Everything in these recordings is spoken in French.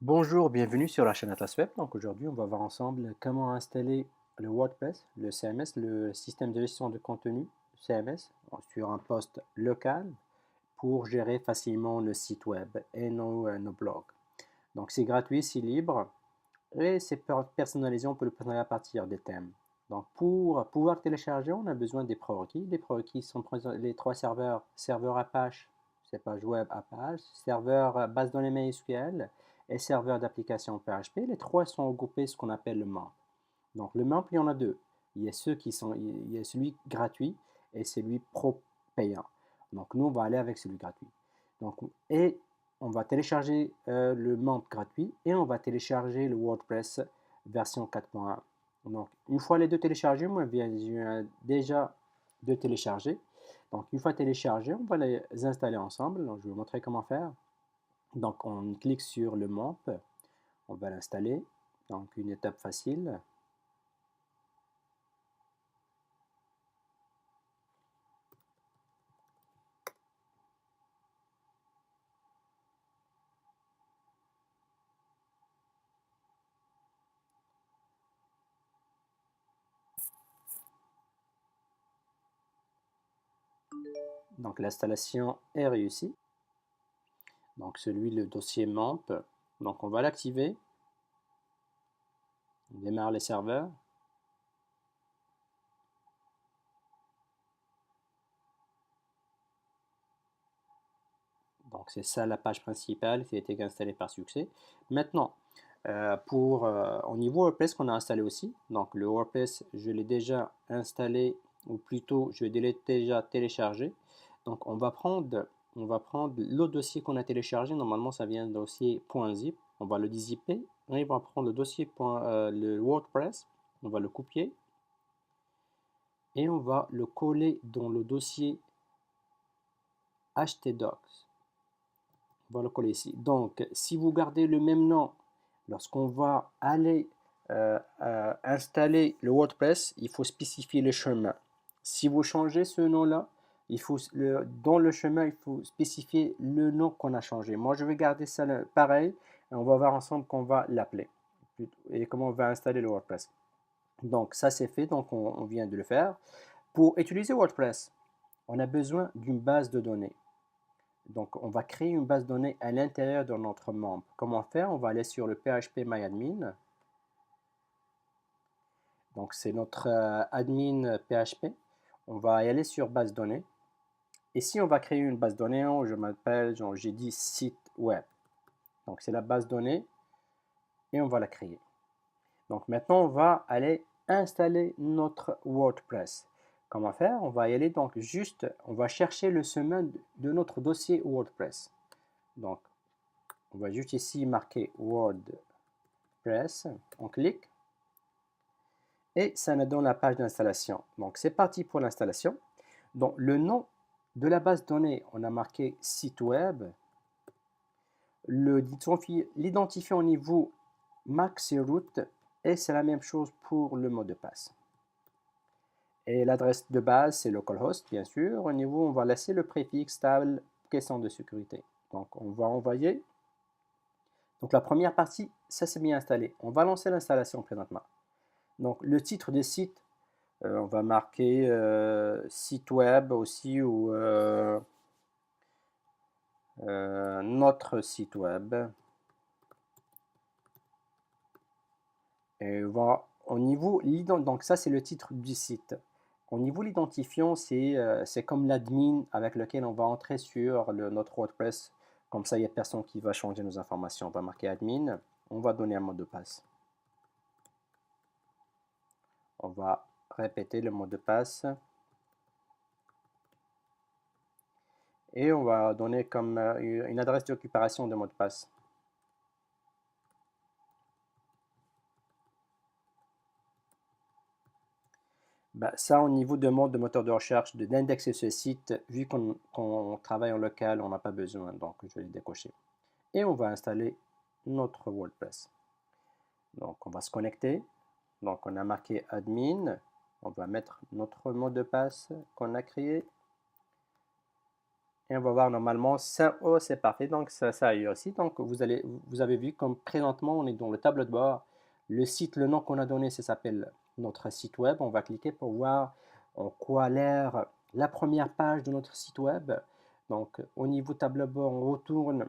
Bonjour, bienvenue sur la chaîne Atlas Web. Donc aujourd'hui, on va voir ensemble comment installer le WordPress, le CMS, le système de gestion de contenu CMS sur un poste local pour gérer facilement le site web et nos blogs. Donc c'est gratuit, c'est libre et c'est personnalisé, on peut le personnaliser à partir des thèmes. Donc pour pouvoir télécharger, on a besoin des prérequis. Les prérequis sont les trois serveurs, serveur Apache, c'est page web Apache, serveur base de données MySQL et serveur d'application PHP. Les trois sont regroupés ce qu'on appelle le MAMP. Donc le MAMP, il y en a deux. Il y a celui gratuit et celui pro payant. Donc nous, on va aller avec celui gratuit. Donc, et on va télécharger le MAMP gratuit et on va télécharger le WordPress version 4.1. Donc une fois les deux téléchargés, moi je viens déjà de télécharger. Donc une fois téléchargés, on va les installer ensemble. Donc je vais vous montrer comment faire. Donc on clique sur le MAMP, on va l'installer. Donc une étape facile. Donc l'installation est réussie. Donc le dossier MAMP. Donc on va l'activer. On démarre les serveurs. Donc c'est ça la page principale qui a été installée par succès. Maintenant, au niveau WordPress qu'on a installé aussi, donc le WordPress, je l'ai déjà installé, ou plutôt je l'ai déjà téléchargé. Donc on va prendre le dossier qu'on a téléchargé. Normalement, ça vient d'un dossier .zip. On va le dézipper. Et on va prendre le dossier le WordPress. On va le copier et on va le coller dans le dossier htdocs. On va le coller ici. Donc, si vous gardez le même nom, lorsqu'on va aller installer le WordPress, il faut spécifier le chemin. Si vous changez ce nom-là, dans le chemin, il faut spécifier le nom qu'on a changé. Moi, je vais garder ça pareil. Et on va voir ensemble qu'on va l'appeler et comment on va installer le WordPress. Donc, ça c'est fait. Donc, on vient de le faire. Pour utiliser WordPress, on a besoin d'une base de données. Donc, on va créer une base de données à l'intérieur de notre membre. Comment faire? On va aller sur le php-myadmin. Donc, c'est notre admin PHP. On va y aller sur base de données. Ici, on va créer une base de données. J'ai dit site web. Donc, c'est la base de données et on va la créer. Donc, maintenant, on va aller installer notre WordPress. Comment faire? On va y aller donc juste, on va chercher le chemin de notre dossier WordPress. Donc, on va juste ici marquer WordPress, on clique et ça nous donne la page d'installation. Donc c'est parti pour l'installation. Donc le nom de la base de données, on a marqué site web. L'identifiant au niveau max et root et c'est la même chose pour le mot de passe. Et l'adresse de base, c'est localhost, bien sûr. Au niveau, on va laisser le préfixe stable, question de sécurité. Donc on va envoyer. Donc la première partie, ça c'est bien installé. On va lancer l'installation présentement. Donc le titre du site, on va marquer site web aussi ou notre site web. Et au niveau, donc ça c'est le titre du site. Au niveau l'identifiant, c'est comme l'admin avec lequel on va entrer sur notre WordPress. Comme ça, il n'y a personne qui va changer nos informations. On va marquer admin. On va donner un mot de passe. On va répéter le mot de passe. Et on va donner comme une adresse de récupération de mot de passe. Ça, au niveau de mode de moteur de recherche, d'indexer ce site, vu qu'on travaille en local, on n'a pas besoin, donc je vais le décocher. Et on va installer notre WordPress. Donc on va se connecter. Donc on a marqué admin. On va mettre notre mot de passe qu'on a créé. Et on va voir normalement ça, oh, c'est parfait, donc ça a eu aussi. Donc vous avez vu comme présentement on est dans le tableau de bord. Le site, le nom qu'on a donné, ça s'appelle notre site web. On va cliquer pour voir en quoi a l'air la première page de notre site web. Donc au niveau tableau de bord, on retourne.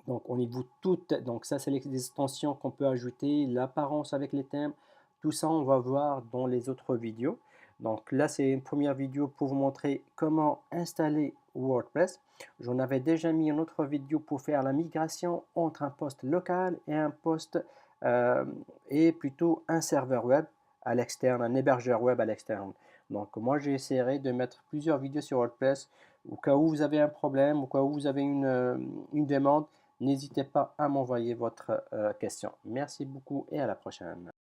Donc au niveau toutes, donc ça c'est les extensions qu'on peut ajouter, l'apparence avec les thèmes. Tout ça on va voir dans les autres vidéos. Donc là c'est une première vidéo pour vous montrer comment installer WordPress. J'en avais déjà mis une autre vidéo pour faire la migration entre un poste local et un poste et plutôt un serveur web à l'externe, un hébergeur web à l'externe. Donc moi j'essaierai de mettre plusieurs vidéos sur WordPress au cas où vous avez un problème, au cas où vous avez une demande. N'hésitez pas à m'envoyer votre question. Merci beaucoup et à la prochaine.